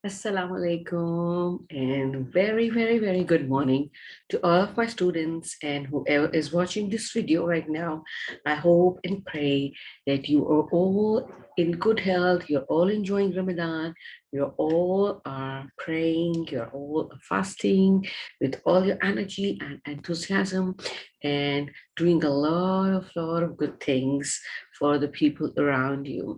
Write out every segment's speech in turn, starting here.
Assalamu alaikum and very good morning to all of my students and whoever is watching this video right now. I hope and pray that you are all in good health, you're all enjoying Ramadan, you all are praying, you're all fasting with all your energy and enthusiasm and doing a lot of good things for the people around you.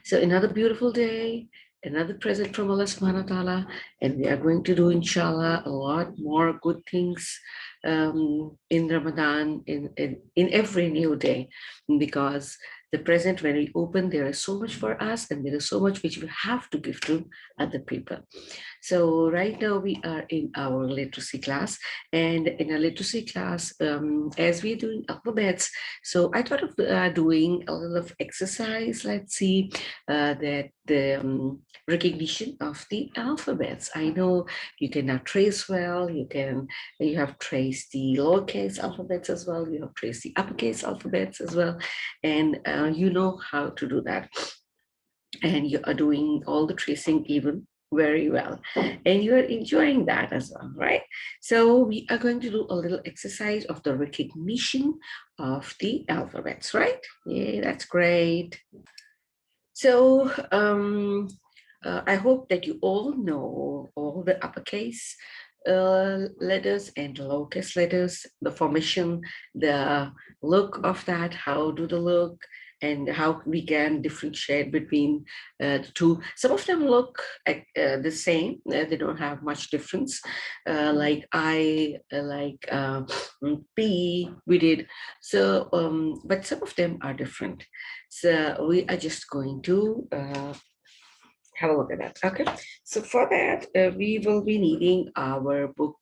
So another beautiful day, another present from Allah subhanahu wa ta'ala, and we are going to do inshallah a lot more good things in Ramadan, in every new day, because the present when we open, there is so much for us and there is so much which we have to give to other people. So right now we are in our literacy class, and in a literacy class, as we're doing alphabets, so I thought of doing a little of exercise. Let's see that the recognition of the alphabets. I know you cannot trace well. You have traced the lowercase alphabets as well. You have traced the uppercase alphabets as well, and you know how to do that. And you are doing all the tracing even very well, and you are enjoying that as well, right? So we are going to do a little exercise of the recognition of the alphabets, right? Yeah, that's great. So I hope that you all know all the uppercase letters and lowercase letters, the formation, the look of that, how do they look, and how we can differentiate between the two. Some of them look the same, they don't have much difference, like I, like P, we did. So, but some of them are different. So we are just going to have a look at that. Okay. So for that, we will be needing our book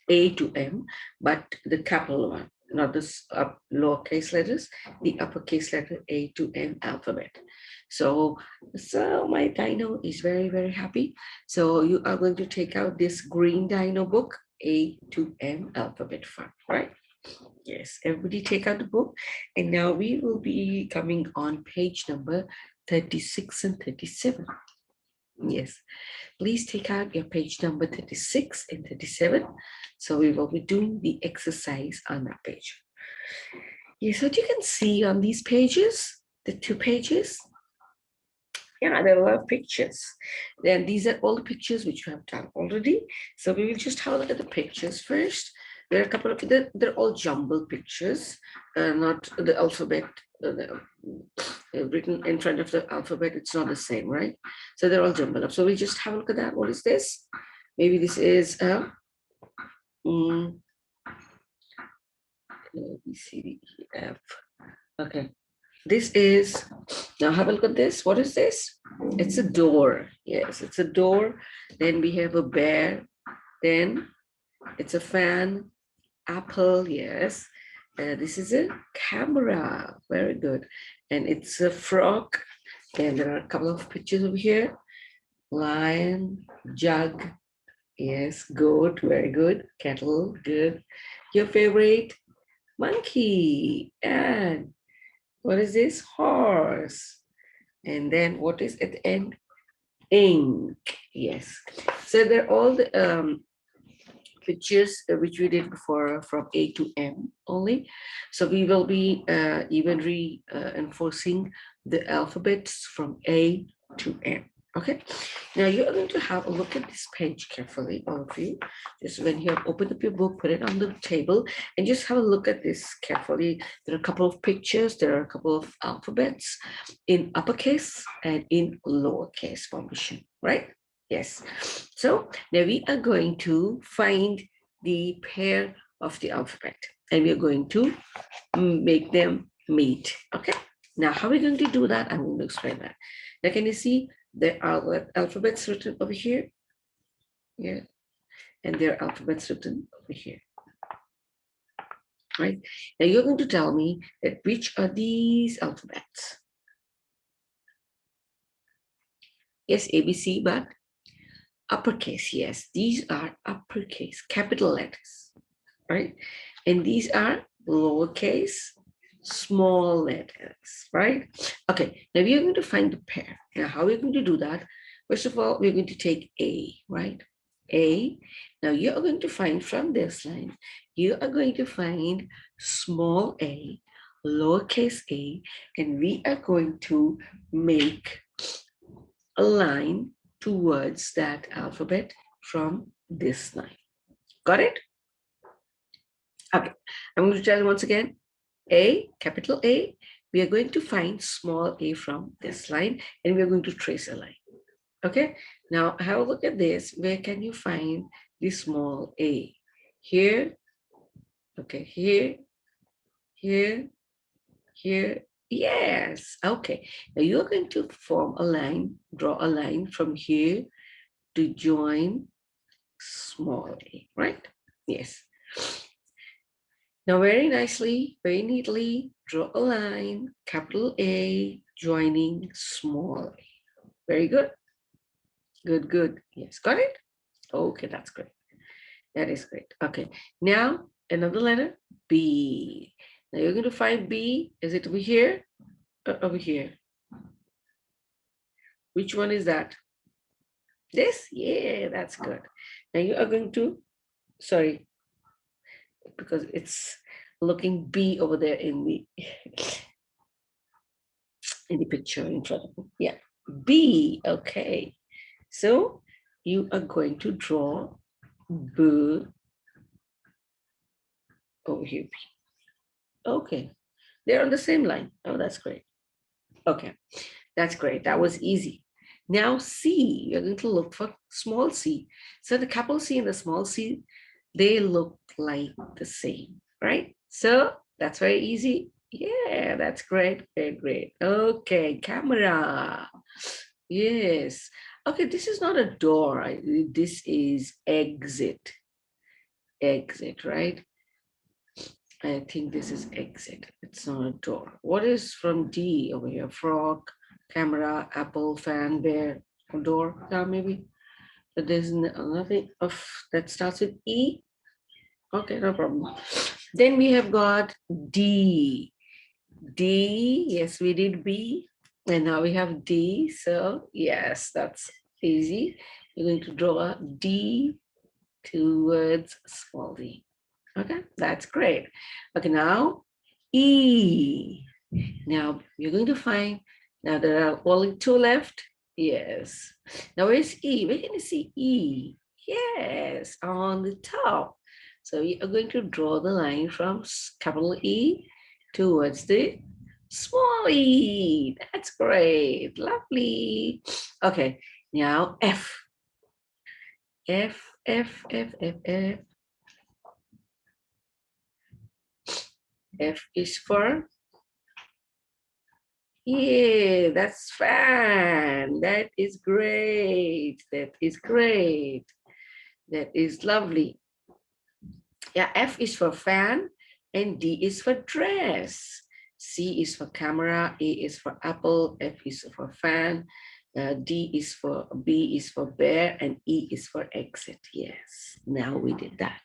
A to M, but the capital one, not the lowercase letters, the uppercase letter A to M alphabet. So my dino is very happy. So you are going to take out this green dino book, A to M alphabet font, right? Yes, everybody take out the book. And now we will be coming on page number 36 and 37. Yes, please take out your page number 36 and 37. So we will be doing the exercise on that page. Yes, what you can see on these pages, the two pages, yeah, there are a lot of pictures. Then these are all the pictures which we have done already. So we will just have a look at the pictures first. There are a couple of, they're all jumbled pictures, not the alphabet written in front of the alphabet. It's not the same, right? So they're all jumbled up. So we'll just have a look at that. What is this? Maybe this is A, B, C, D, E, F. Okay. This is, now have a look at this. What is this? It's a door. Yes, it's a door. Then we have a bear. Then it's a fan. Apple, yes. This is a camera. Very good. And it's a frog. And there are a couple of pictures over here. Lion, jug. Yes, goat. Very good. Kettle, good. Your favorite? Monkey. And what is this? Horse. And then what is at the end? Ink. Yes. So they're all the pictures which we did before from A to M only. So we will be even reinforcing the alphabets from A to M. Okay, now you're going to have a look at this page carefully, all of you. Just when you have opened up your book, put it on the table and just have a look at this carefully. There are a couple of pictures, there are a couple of alphabets in uppercase and in lowercase formation, right? Yes. So now we are going to find the pair of the alphabet and we are going to make them meet. Okay. Now, how are we going to do that? I'm going to explain that. Now, can you see there are alphabets written over here? Yeah. And there are alphabets written over here. Right. Now, you're going to tell me that which are these alphabets? Yes, ABC, but uppercase. Yes, these are uppercase, capital letters, right? And these are lowercase, small letters, right? Okay, now we are going to find the pair. Now, how are we going to do that? First of all, we're going to take A, right? A. Now you are going to find from this line, you are going to find small a, lowercase a, and we are going to make a line towards that alphabet from this line. Got it? Okay. I'm going to tell you once again. A, capital A, we are going to find small a from this line, and we are going to trace a line. Okay, now have a look at this. Where can you find the small a? Here, okay, here, here, here. Yes, okay. Now you're going to form a line, draw a line from here to join small a, right? Yes. Now very nicely, very neatly, draw a line, capital A, joining small a. Very good. Good, good. Yes, got it? Okay, that's great. That is great. Okay, now another letter, B. Now you're going to find B. Is it over here or over here? Which one is that? This? Yeah, that's good. Now you are going to, sorry, because it's looking B over there in the in the picture in front of me. Yeah, B. Okay. So you are going to draw B over here. Okay. They're on the same line. Oh, that's great. Okay. That's great. That was easy. Now C, you're going to look for small c. So the capital C and the small c, they look like the same, right? So that's very easy. Yeah, that's great, great, great. Okay, camera. Yes. Okay, this is not a door. This is exit. Exit, right? I think this is exit. It's not a door. What is from D over here? Frog, camera, apple, fan, bear, door. Yeah, maybe. But there's nothing of that starts with E. Okay, no problem. Then we have got D. D. Yes, we did B. And now we have D. So yes, that's easy. You're going to draw a D towards small d. Okay, that's great. Okay, now E. Now you're going to find, now there are only two left. Yes. Now where's E? Where can you see E? Yes, on the top. So we are going to draw the line from capital E towards the small e. That's great. Lovely. Okay, now F. F, F, F, F, F. F is for, yeah, that's fan. That is great. That is great. That is lovely. Yeah, F is for fan and D is for dress. C is for camera, A is for apple, F is for fan, D is for, B is for bear, and E is for exit. Yes, now we did that.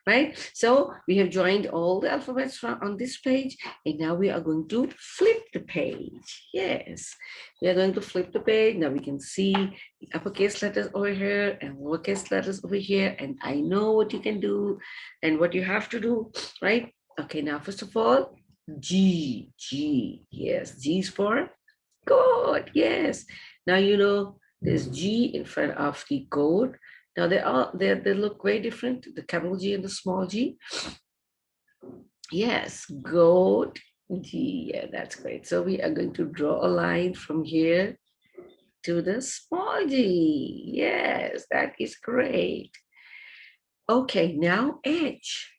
Right? So we have joined all the alphabets from on this page, and now we are going to flip the page. Yes, we are going to flip the page. Now we can see the uppercase letters over here and lowercase letters over here, and I know what you can do and what you have to do, right? Okay, now first of all, G, G, yes, G is for goat, yes. Now you know there's G in front of the goat. Now they look very different, the capital G and the small g. Yes, goat G. Yeah, that's great. So we are going to draw a line from here to the small g. Yes, that is great. Okay, now H.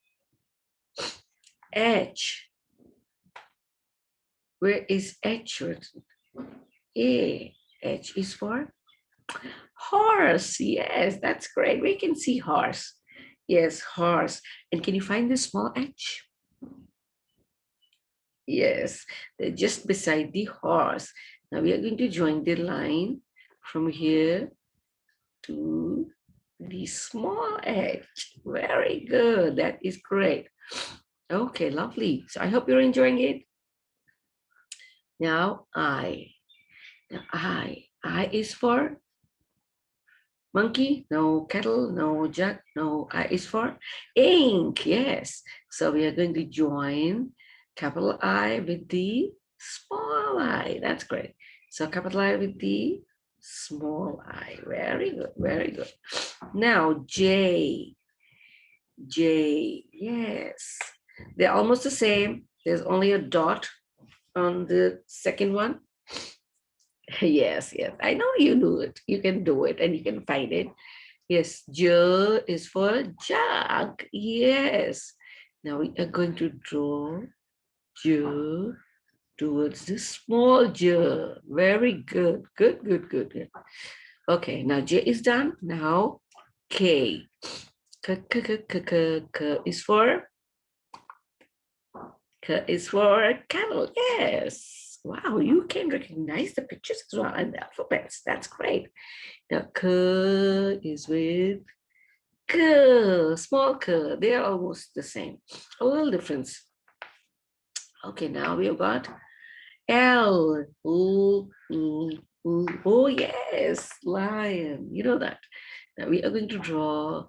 H. Where is H written? A. H is for horse. Yes, that's great. We can see horse. Yes, horse. And can you find the small h? Yes, they're just beside the horse. Now we are going to join the line from here to the small h. Very good. That is great. Okay, lovely. So I hope you're enjoying it. Now I. Now I is for Monkey, no. Kettle, no. Jug, no. I is for ink, yes. So we are going to join capital I with the small I. That's great. So capital I with the small I. Very good, very good. Now J, J, yes. They're almost the same. There's only a dot on the second one. Yes, yes. I know you do it. You can do it and you can find it. Yes, J is for jug. Yes. Now we are going to draw J towards the small J. Very good. Good, good, good, good. Okay, now J is done. Now K. K is for camel. Yes. Wow, you can recognize the pictures as well and the alphabets. That's great. Now K is with K, small K. They are almost the same. A little difference. Okay, now we've got L. Ooh, ooh, ooh. Oh, yes, lion. You know that. Now we are going to draw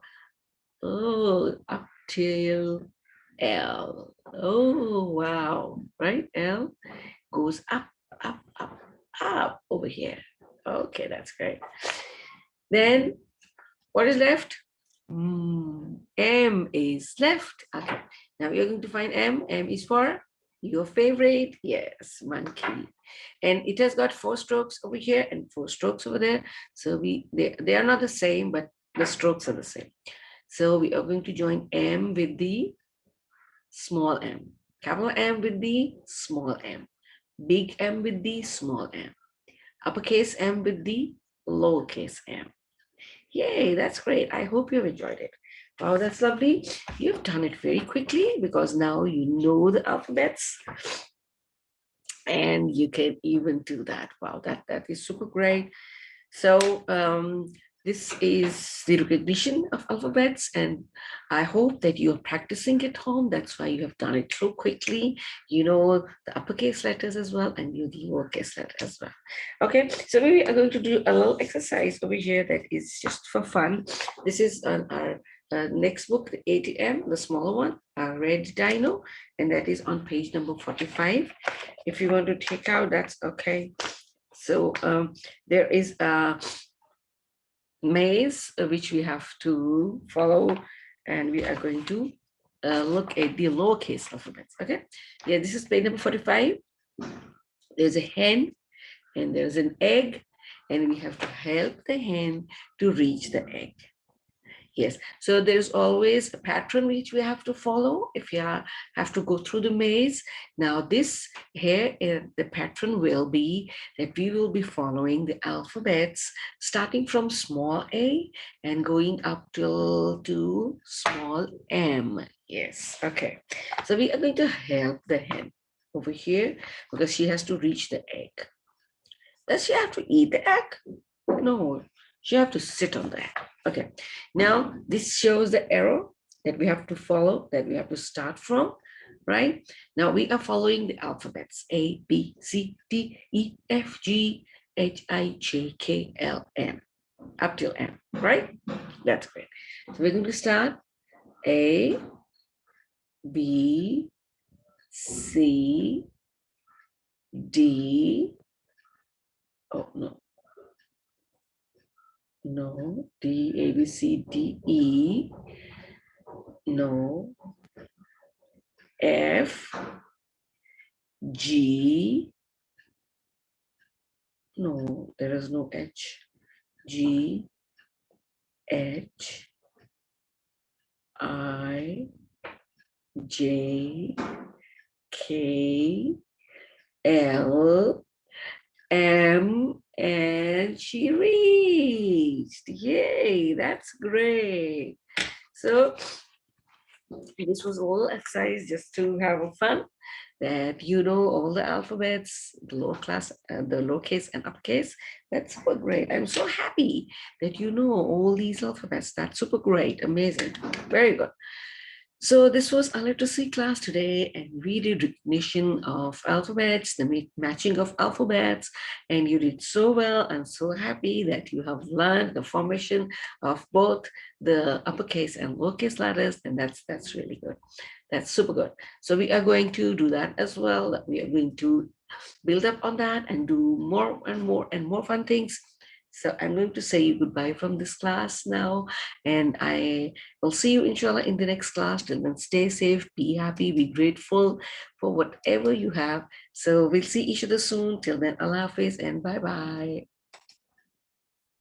up till L. Oh, wow. Right? L goes up, up, up, up over here. Okay, that's great. Then what is left? M is left. Okay, now we are going to find M. M is for your favorite. Yes, monkey. And it has got 4 strokes over here and 4 strokes over there. So they are not the same, but the strokes are the same. So we are going to join M with the small m, capital M with the small m, big M with the small m, uppercase M with the lowercase m. Yay, that's great. I hope you've enjoyed it. Wow, that's lovely. You've done it very quickly because now you know the alphabets and you can even do that. Wow, that is super great. So this is the recognition of alphabets, and I hope that you're practicing at home. That's why you have done it so quickly. You know the uppercase letters as well, and you the lowercase letters as well. Okay, so we are going to do a little exercise over here that is just for fun. This is on our next book, the ATM, the smaller one, Red Dino, and that is on page number 45. If you want to take out, that's okay. So there is a maze which we have to follow, and we are going to look at the lowercase alphabets. Okay, yeah, this is page number 45. There's a hen and there's an egg, and we have to help the hen to reach the egg. Yes, so there's always a pattern which we have to follow if you have to go through the maze. Now this here, the pattern will be that we will be following the alphabets starting from small a and going up to small m. Yes, okay. So we are going to help the hen over here because she has to reach the egg. Does she have to eat the egg? No, she have to sit on the egg. Okay, now this shows the arrow that we have to follow, that we have to start from, right? Now we are following the alphabets A, B, C, D, E, F, G, H, I, J, K, L, M, up till M, right? That's great. So we're going to start A, B, C, D, oh no, no, D, A, B, C, D, E, no, F, G, no, there is no H, G, H, I, J, K, L, M, and she reached. Yay, that's great. So this was all exercise just to have a fun, that you know all the alphabets, the the lowercase and uppercase. That's super great. I'm so happy that you know all these alphabets. That's super great, amazing, very good. So this was our literacy class today, and we did recognition of alphabets, the matching of alphabets, and you did so well. I'm so happy that you have learned the formation of both the uppercase and lowercase letters, and that's really good. That's super good. So we are going to do that as well. We are going to build up on that and do more and more and more fun things. So I'm going to say goodbye from this class now, and I will see you inshallah in the next class. Till then, stay safe, be happy, be grateful for whatever you have. So we'll see each other soon. Till then, Allah Hafiz and bye bye.